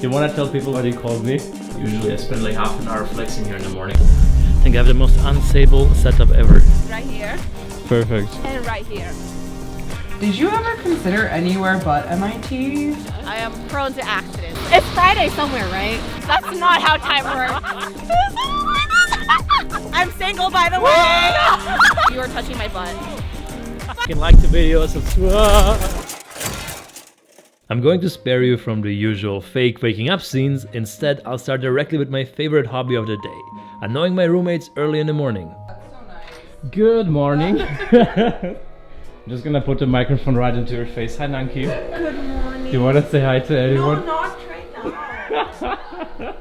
You want to tell people what you called me? Usually I spend like half an hour flexing here in the morning. I think I have the most unstable setup ever. Right here. Perfect. And right here. Did you ever consider anywhere but MIT? I am prone to accidents. It's Friday somewhere, right? That's not how time works. I'm single, by the way. You were touching my butt. You can like the video, subscribe. I'm going to spare you from the usual fake waking up scenes. Instead, I'll start directly with my favorite hobby of the day. Annoying my roommates early in the morning. That's so nice. Good morning. I'm just gonna put the microphone right into your face. Hi, Nanki. Good morning. Do you want to say hi to anyone? No, not right now.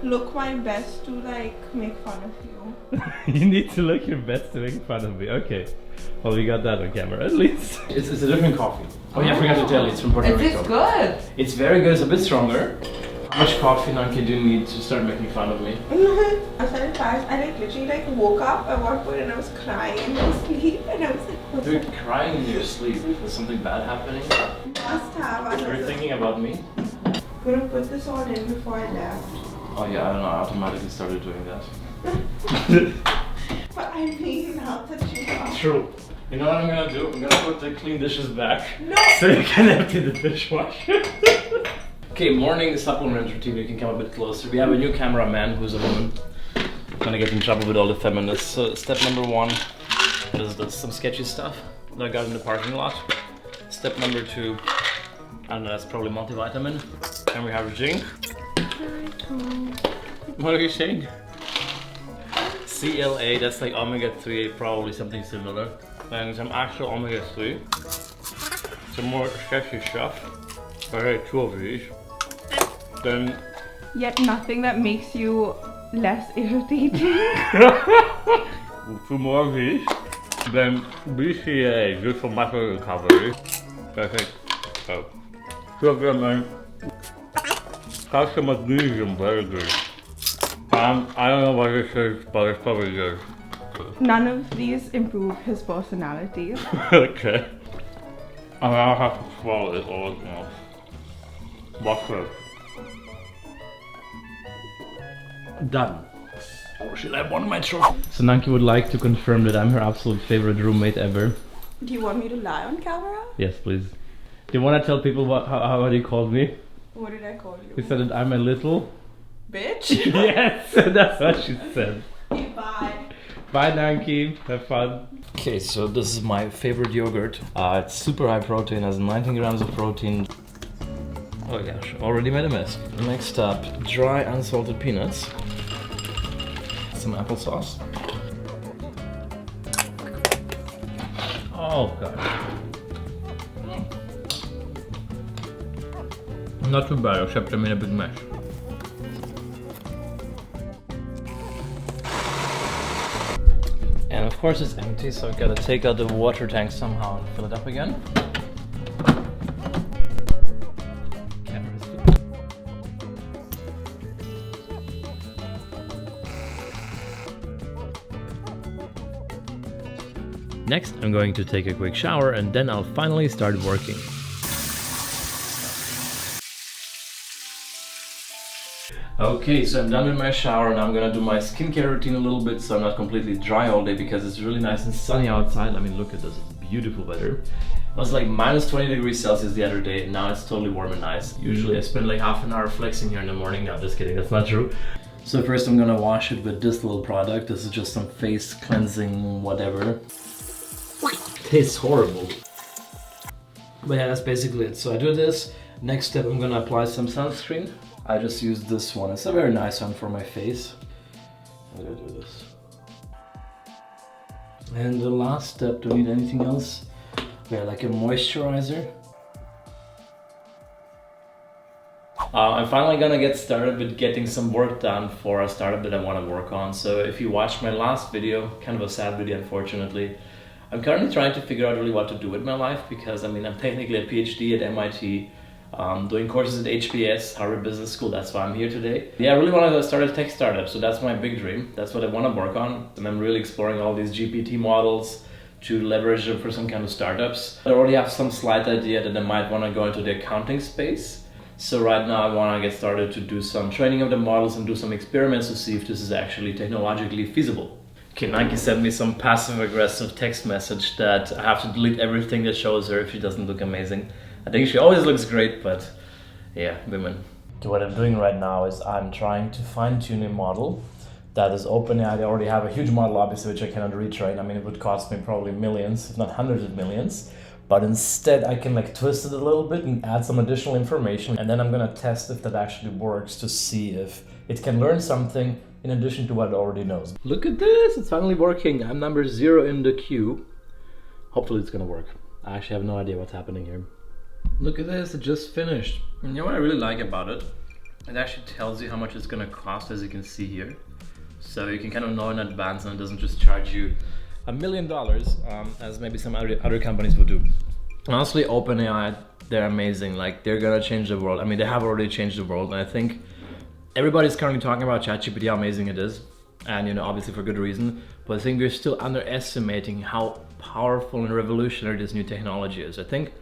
Look my best to like make fun of you. You need to look your best to make fun of me. Okay. Well, we got that on camera at least. It's a different coffee. Oh yeah, I forgot to tell you, it's from Puerto Rico. It's good. It's very good, it's a bit stronger. How much coffee, Nanki, do you need to start making fun of me? I started fast. I like literally like woke up at one point and I was crying in my sleep and I was like, what's You're that? crying in your sleep. Is something bad happening? Must have. I You're was thinking about me? gonna put this on in before I left. Oh yeah, I don't know, I automatically started doing that. But I mean, now that you are. True. You know what I'm gonna do? I'm gonna put the clean dishes back. No! So you can empty the dishwasher. Okay, morning supplement routine, you can come a bit closer. We have a new cameraman who's a woman. Gonna get in trouble with all the feminists. So step number one is some sketchy stuff that I got in the parking lot. Step number two, I don't know, that's probably multivitamin. Then we have zinc. What are you saying? CLA, that's like omega-3, probably something similar. And some actual omega-3. Some more sketchy stuff. I had 2 of these. Then Yet nothing that makes you less irritating. 2 more of these. Then BCA, good for muscle recovery. Perfect. Oh. 2 of them and calcium magnesium, very good. I don't know what this is, but it's probably good. None of these improve his personality. Okay. And I'll have to swallow it all now. What's this? Done. Or should I have one in my throat? So Nanki would like to confirm that I'm her absolute favorite roommate ever. Do you want me to lie on camera? Yes, please. Do you want to tell people how you called me? What did I call you? You said that I'm a little... Bitch? Yes, that's what she said. Okay, bye. Bye, Nanki. Have fun. Okay, so this is my favorite yogurt. It's super high protein, has 19 grams of protein. Oh gosh, already made a mess. Next up, dry unsalted peanuts. Some applesauce. Oh gosh. Not too bad, except I made a big mess. And of course it's empty, so I've got to take out the water tank somehow and fill it up again. Next, I'm going to take a quick shower and then I'll finally start working. Okay, so I'm done with my shower and I'm gonna do my skincare routine a little bit so I'm not completely dry all day because it's really nice and sunny outside. I mean, look at this, it's beautiful weather. It was like minus 20 degrees Celsius the other day and now it's totally warm and nice. Usually I spend like half an hour flexing here in the morning. No, just kidding, that's not true. So first I'm gonna wash it with this little product. This is just some face cleansing whatever. Tastes horrible. But yeah, that's basically it. So I do this. Next step, I'm gonna apply some sunscreen. I just use this one. It's a very nice one for my face. I'm gonna do this. And the last step, do we need anything else? Yeah, like a moisturizer. I'm finally gonna get started with getting some work done for a startup that I want to work on. So if you watched my last video, kind of a sad video unfortunately, I'm currently trying to figure out really what to do with my life because I mean I'm technically a PhD at MIT, doing courses at HBS, Harvard Business School, that's why I'm here today. Yeah, I really want to start a tech startup, so that's my big dream. That's what I want to work on, and I'm really exploring all these GPT models to leverage them for some kind of startups. I already have some slight idea that I might want to go into the accounting space. So right now I want to get started to do some training of the models and do some experiments to see if this is actually technologically feasible. Okay, Nike sent me some passive aggressive text message that I have to delete everything that shows her if she doesn't look amazing. I think she always looks great, but yeah, women. So what I'm doing right now is I'm trying to fine-tune a model that is OpenAI. They already have a huge model, obviously, which I cannot retrain. I mean, it would cost me probably millions, if not hundreds of millions. But instead, I can like twist it a little bit and add some additional information. And then I'm gonna test if that actually works to see if it can learn something in addition to what it already knows. Look at this, it's finally working. I'm number 0 in the queue. Hopefully it's gonna work. I actually have no idea what's happening here. Look at this, it just finished. And you know what I really like about it? It actually tells you how much it's gonna cost, as you can see here. So you can kind of know in advance and it doesn't just charge you $1 million, as maybe some other companies would do. Honestly, OpenAI, they're amazing. Like, they're gonna change the world. I mean, they have already changed the world, and I think everybody's currently talking about ChatGPT, how amazing it is, and you know, obviously for good reason. But I think we're still underestimating how powerful and revolutionary this new technology is. I think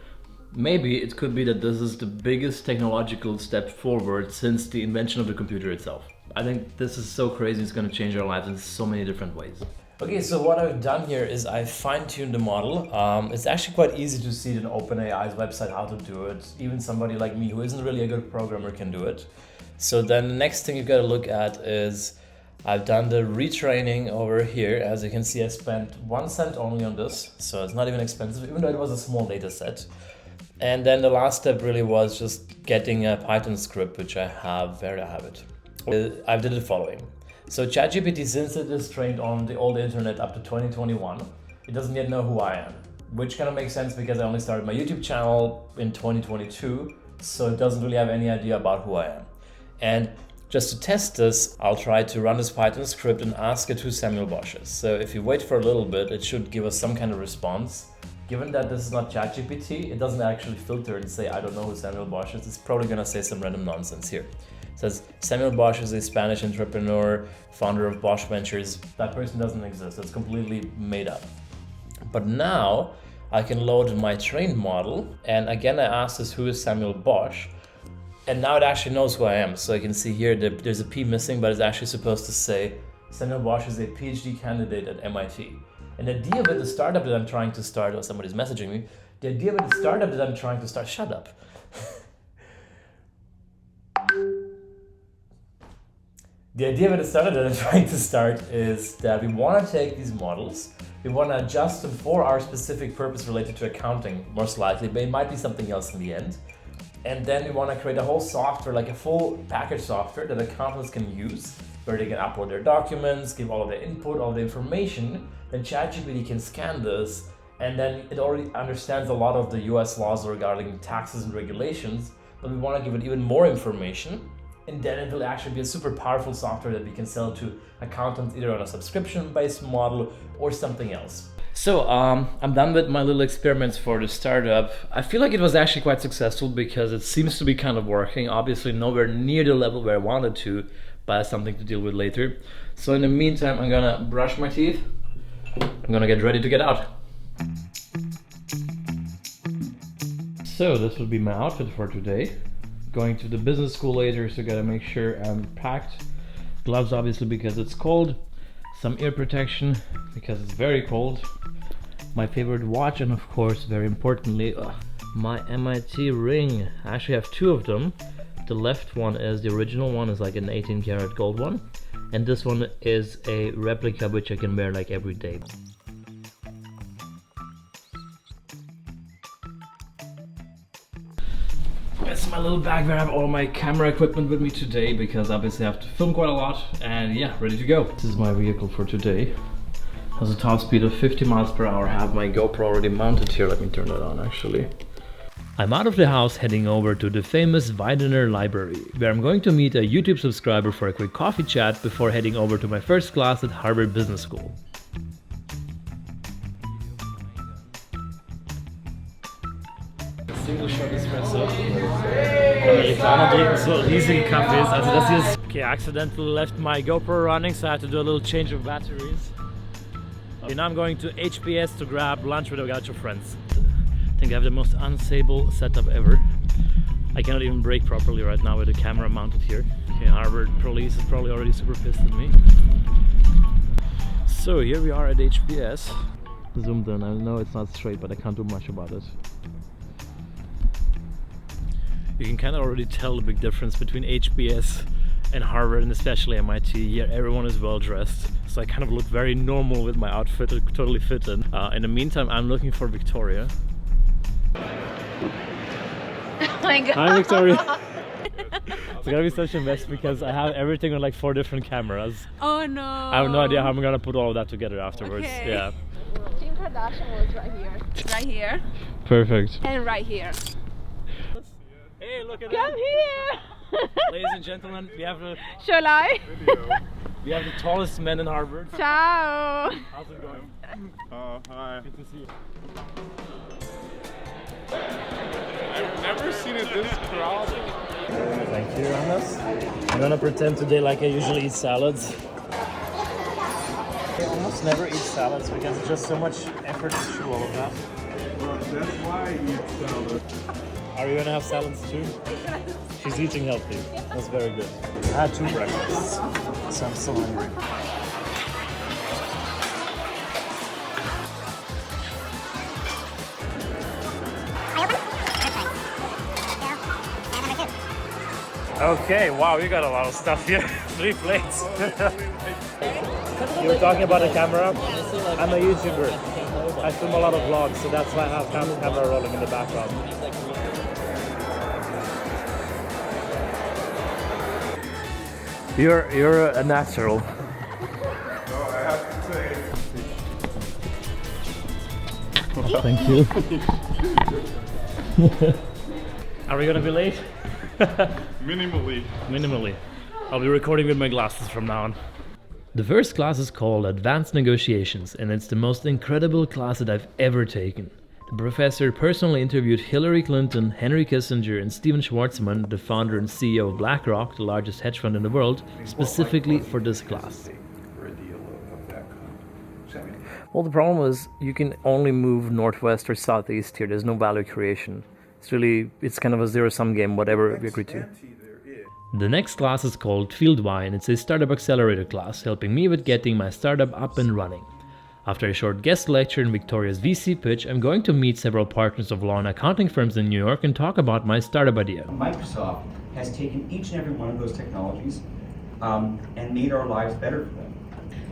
maybe it could be that this is the biggest technological step forward since the invention of the computer itself. I think this is so crazy, it's going to change our lives in so many different ways. Okay, so what I've done here is I fine-tuned the model. It's actually quite easy to see it on OpenAI's website how to do it. Even somebody like me who isn't really a good programmer can do it. So then the next thing you've got to look at is I've done the retraining over here. As you can see, I spent 1 cent only on this, so it's not even expensive, even though it was a small data set. And then the last step really was just getting a Python script, which I have. Where do I have it? I did the following. So ChatGPT, since it is trained on the old internet up to 2021, it doesn't yet know who I am, which kind of makes sense because I only started my YouTube channel in 2022, so it doesn't really have any idea about who I am. And just to test this, I'll try to run this Python script and ask it who Samuel Bosch is. So if you wait for a little bit, it should give us some kind of response. Given that this is not ChatGPT, it doesn't actually filter and say, I don't know who Samuel Bosch is. It's probably gonna say some random nonsense here. It says, Samuel Bosch is a Spanish entrepreneur, founder of Bosch Ventures. That person doesn't exist, it's completely made up. But now I can load my trained model, and again I asked this, who is Samuel Bosch? And now it actually knows who I am. So you can see here that there's a P missing, but it's actually supposed to say, Samuel Bosch is a PhD candidate at MIT. And the idea with the startup that I'm trying to start, or somebody's messaging me, the idea with the startup that I'm trying to start, shut up. The idea with the startup that I'm trying to start is that we want to take these models, we want to adjust them for our specific purpose related to accounting, most likely, but it might be something else in the end. And then we want to create a whole software, like a full package software that accountants can use, where they can upload their documents, give all of their input, all the information. Then ChatGPT can scan this, and then it already understands a lot of the US laws regarding taxes and regulations, but we want to give it even more information, and then it will actually be a super powerful software that we can sell to accountants either on a subscription-based model or something else. So I'm done with my little experiments for the startup. I feel like it was actually quite successful because it seems to be kind of working. Obviously nowhere near the level where I wanted to, but that's something to deal with later. So in the meantime, I'm gonna brush my teeth. I'm gonna get ready to get out. So this will be my outfit for today. Going to the business school later, so gotta make sure I'm packed. Gloves obviously because it's cold. Some ear protection because it's very cold. My favorite watch, and of course, very importantly, my MIT ring. I actually have 2 of them. The left one is the original one, is like an 18 karat gold one. And this one is a replica which I can wear like every day. That's my little bag where I have all my camera equipment with me today, because obviously I have to film quite a lot, and yeah, ready to go. This is my vehicle for today. It has a top speed of 50 miles per hour. I have my GoPro already mounted here. Let me turn that on actually. I'm out of the house heading over to the famous Widener Library, where I'm going to meet a YouTube subscriber for a quick coffee chat before heading over to my first class at Harvard Business School. Single shot espresso. Amerikaner trinken so riesige Kaffees. Also das hier ist... Okay, I accidentally left my GoPro running, so I had to do a little change of batteries. And now I'm going to HBS to grab lunch with a bunch of friends. I think I have the most unstable setup ever. I cannot even brake properly right now with the camera mounted here. Okay, Harvard police is probably already super pissed at me. So here we are at HBS. Zoomed in. I know it's not straight, but I can't do much about it. You can kind of already tell the big difference between HBS and Harvard, and especially MIT. Here everyone is well dressed, so I kind of look very normal with my outfit, totally fit in. In the meantime, I'm looking for Victoria. Oh my god. Hi Victoria. It's gonna be such a mess because I have everything on like 4 different cameras. Oh no. I have no idea how I'm gonna put all of that together afterwards. Okay. Yeah. Kim Kardashian was right here. Right here. Perfect. And right here. Hey, look at Come here! Ladies and gentlemen, we have the tallest man in Harvard. Ciao! How's it going? Hi. Good to see you. I've never seen it this crowded. Thank you, Hannes. I'm gonna pretend today like I usually eat salads. I almost never eat salads because it's just so much effort to chew all of that. Well, that's why I eat salad. Are you gonna have salads too? She's eating healthy. That's very good. I had 2 breakfasts, so I'm still hungry. Okay, wow, you got a lot of stuff here. 3 plates. You were talking about the camera? I'm a YouTuber. I film a lot of vlogs, so that's why I have camera rolling in the background. You're a natural. So I have to say. Thank you. Are we gonna be late? Minimally. I'll be recording with my glasses from now on. The first class is called Advanced Negotiations, and it's the most incredible class that I've ever taken. The professor personally interviewed Hillary Clinton, Henry Kissinger, and Steven Schwarzman, the founder and CEO of BlackRock, the largest hedge fund in the world, specifically for this class. Well, the problem is you can only move northwest or southeast here. There's no value creation. It's kind of a zero-sum game, whatever we agree to. The next class is called Field Y, and it's a startup accelerator class, helping me with getting my startup up and running. After a short guest lecture in Victoria's VC pitch, I'm going to meet several partners of law and accounting firms in New York and talk about my startup idea. Microsoft has taken each and every one of those technologies and made our lives better for them.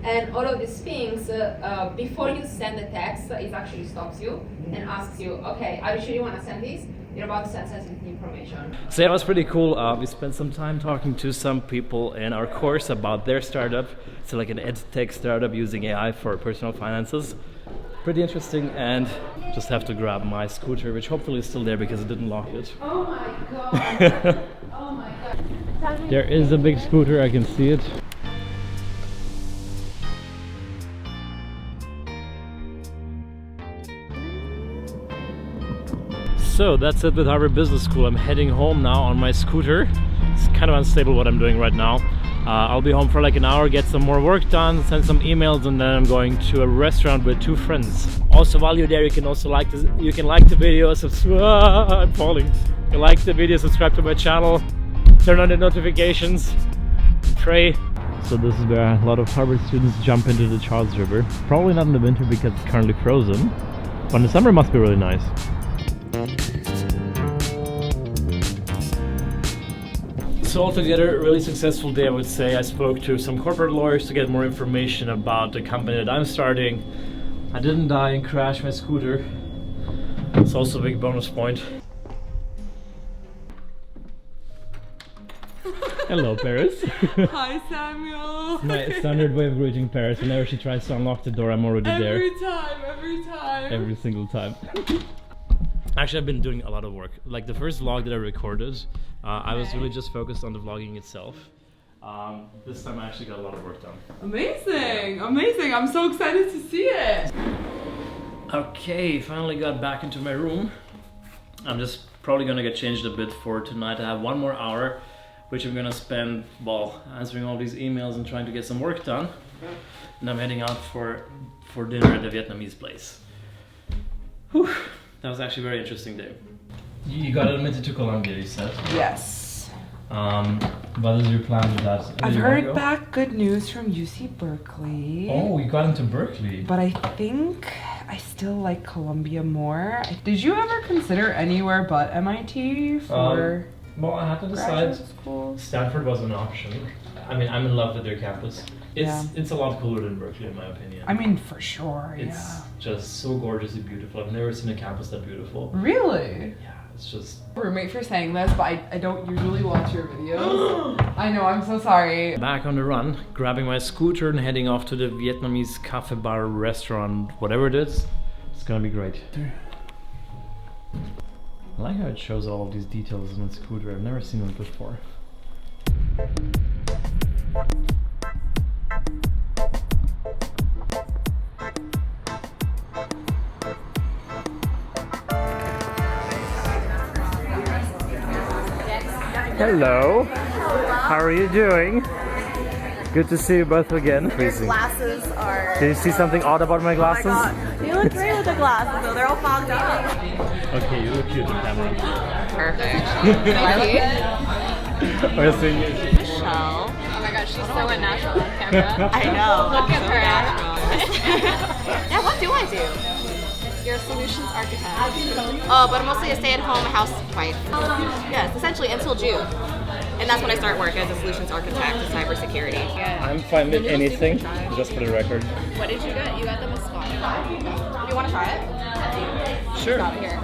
And all of these things, before you send the text, it actually stops you and asks you, okay, are you sure you want to send this? You're about to send sensitive information. So that was pretty cool. We spent some time talking to some people in our course about their startup. It's like an edtech startup using AI for personal finances. Pretty interesting, and just have to grab my scooter, which hopefully is still there because I didn't lock it. Oh my god. Oh my god. There is a big scooter, I can see it. So that's it with Harvard Business School. I'm heading home now on my scooter. It's kind of unstable what I'm doing right now. I'll be home for like an hour, get some more work done, send some emails, and then I'm going to a restaurant with 2 friends. Also, while you're there, you can also like this. You can like the video, subscribe. I'm falling. You can like the video, subscribe to my channel, turn on the notifications, pray. So this is where a lot of Harvard students jump into the Charles River. Probably not in the winter because it's currently frozen, but in the summer it must be really nice. So altogether, a really successful day, I would say. I spoke to some corporate lawyers to get more information about the company that I'm starting. I didn't die and crash my scooter. It's also a big bonus point. Hello, Paris. Hi, Samuel. My standard way of greeting Paris. Whenever she tries to unlock the door, I'm already there. Every time. Every single time. Actually, I've been doing a lot of work. Like the first vlog that I recorded, I was really just focused on the vlogging itself. This time I actually got a lot of work done. Amazing. I'm so excited to see it. Okay, finally got back into my room. I'm just probably gonna get changed a bit for tonight. I have 1 more hour, which I'm gonna spend, well, answering all these emails and trying to get some work done. And I'm heading out for dinner at a Vietnamese place. Whew. That was actually a very interesting day. You got admitted to Columbia, you said. Yes. What is your plan with that? I've heard back good news from UC Berkeley. Oh, you got into Berkeley. But I think I still like Columbia more. Did you ever consider anywhere but MIT for Well, I had to decide. graduate school? Stanford was an option. I mean, I'm in love with their campus. It's a lot cooler than Berkeley, in my opinion. I mean, for sure, It's just so gorgeously beautiful. I've never seen a campus that beautiful. Really? Yeah, it's just... Roommate for saying this, but I don't usually watch your videos. I know, I'm so sorry. Back on the run, grabbing my scooter and heading off to the Vietnamese cafe bar restaurant, whatever it is. It's gonna be great. I like how it shows all of these details on the scooter. I've never seen them before. Hello. How are you doing? Good to see you both again. Freezing. Glasses are... Did you see something odd about my glasses? Oh my god. You look great with the glasses though, they're all fogged up. Okay, you look cute on camera. Perfect. We're seeing you. Michelle. Oh my gosh, she's so unnatural on camera. I know. Look at her. Yeah, what do I do? You're a solutions architect. Oh, but I'm mostly a stay-at-home housewife. Yes, essentially until June. And that's when I start work as a solutions architect in cybersecurity. I'm fine with anything, just for the record. What did you get? You got the Moscato. You want to try it? Sure. Here.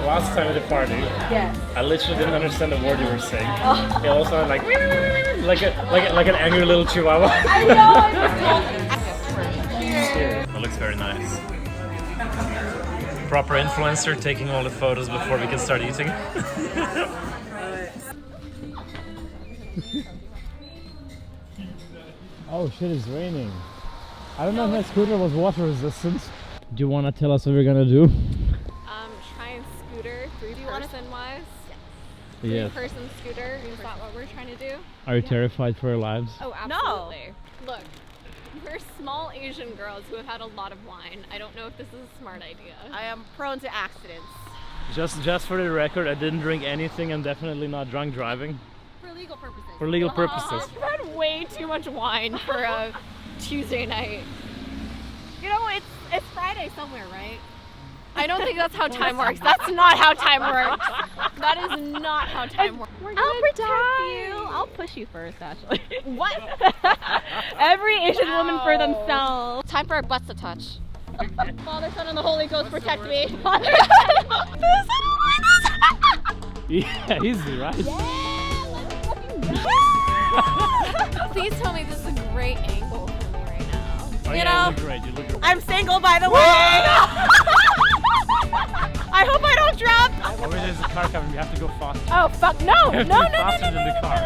Last time at the party, I literally didn't understand the word you were saying. It all sounded like an angry little chihuahua. I know. That looks very nice. Proper influencer taking all the photos before we can start eating. Oh shit, it's raining. I don't know if my scooter was water resistant. Do you want to tell us what we're gonna do? Try and scooter 3-person wise. Yes. 3-person scooter. Is that what we're trying to do? Are you terrified for our lives? Oh, absolutely. Look, we're small Asian girls who have had a lot of wine. I don't know if this is a smart idea. I am prone to accidents. Just for the record, I didn't drink anything. I'm definitely not drunk driving. For legal purposes. For legal purposes. I've had way too much wine for a Tuesday night. You know, it's Friday somewhere, right? I don't think that's how time works. That's not how time works. That is not how time works. I'll protect you. I'll push you first, actually. What? Every Asian woman for themselves. Time for our butts to touch. Father, Son, and the Holy Ghost protect me. Yeah, he's right. Please tell me this is a great angle for me right now. Oh, You yeah, know, you look great. You look great. I'm single, by the way. I hope I don't drop. Oh, wait, there's a car coming. We have to go fast. Oh fuck no! We have No, to no, be no, faster than the car.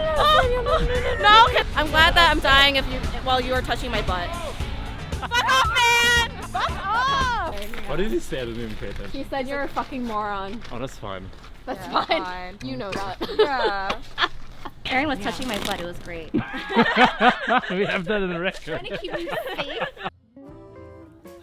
No, I'm glad that I'm dying while you are touching my butt. Fuck off, man! Fuck off! What did he say? I didn't even pay attention. He said you're a fucking moron. Oh, that's fine. That's fine. You know that. Yeah. Aaron was touching my butt. It was great. We have that in the record. Keep me safe.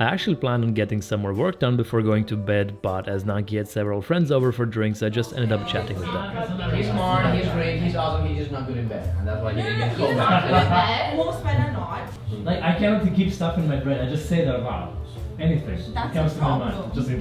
I actually planned on getting some more work done before going to bed, but as Nagi had several friends over for drinks, I just ended up chatting with them. He's smart, he's great, he's awesome, he's just not good in bed. And that's why he didn't get called back. Most men are not. Like, I cannot keep stuff in my brain, I just say that about anything. That's it comes a to my problem. mind. Just like,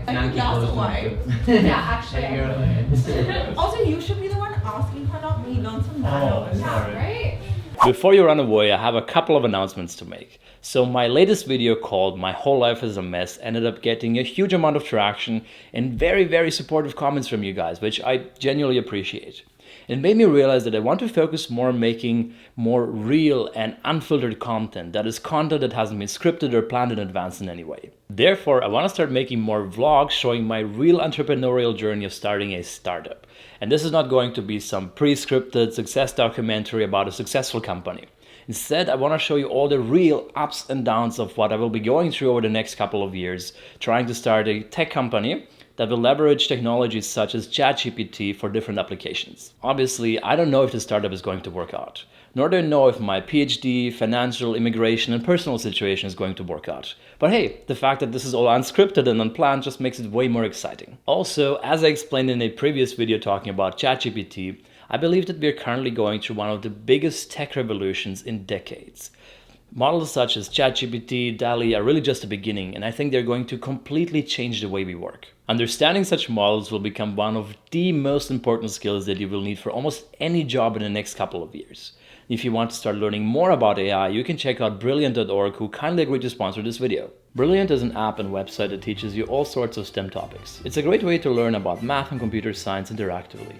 I think that's why. Yeah, actually. Also, you should be the one asking her, not me. Learn some manners. sorry. Right? Before you run away, I have a couple of announcements to make. So my latest video called My Whole Life is a Mess ended up getting a huge amount of traction and very, very supportive comments from you guys, which I genuinely appreciate. It made me realize that I want to focus more on making more real and unfiltered content, that is content that hasn't been scripted or planned in advance in any way. Therefore, I want to start making more vlogs showing my real entrepreneurial journey of starting a startup. And this is not going to be some pre-scripted success documentary about a successful company. Instead, I want to show you all the real ups and downs of what I will be going through over the next couple of years, trying to start a tech company that will leverage technologies such as ChatGPT for different applications. Obviously, I don't know if the startup is going to work out, nor do I know if my PhD, financial, immigration, and personal situation is going to work out. But hey, the fact that this is all unscripted and unplanned just makes it way more exciting. Also, as I explained in a previous video talking about ChatGPT, I believe that we are currently going through one of the biggest tech revolutions in decades. Models such as ChatGPT, DALL-E are really just the beginning, and I think they're going to completely change the way we work. Understanding such models will become one of the most important skills that you will need for almost any job in the next couple of years. If you want to start learning more about AI, you can check out Brilliant.org, who kindly agreed to sponsor this video. Brilliant is an app and website that teaches you all sorts of STEM topics. It's a great way to learn about math and computer science interactively.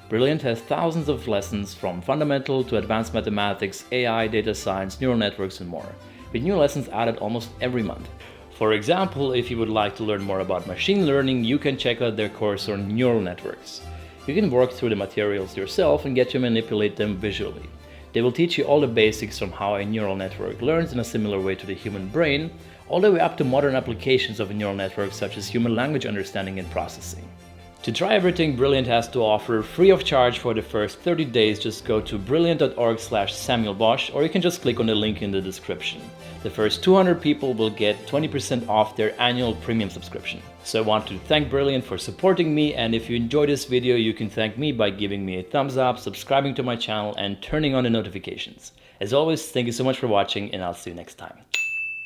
Brilliant has thousands of lessons from fundamental to advanced mathematics, AI, data science, neural networks, and more, with new lessons added almost every month. For example, if you would like to learn more about machine learning, you can check out their course on neural networks. You can work through the materials yourself and get to manipulate them visually. They will teach you all the basics from how a neural network learns in a similar way to the human brain, all the way up to modern applications of a neural network such as human language understanding and processing. To try everything Brilliant has to offer free of charge for the first 30 days, just go to brilliant.org/Samuel Bosch, or you can just click on the link in the description. The first 200 people will get 20% off their annual premium subscription. So I want to thank Brilliant for supporting me, and if you enjoyed this video, you can thank me by giving me a thumbs up, subscribing to my channel, and turning on the notifications. As always, thank you so much for watching, and I'll see you next time.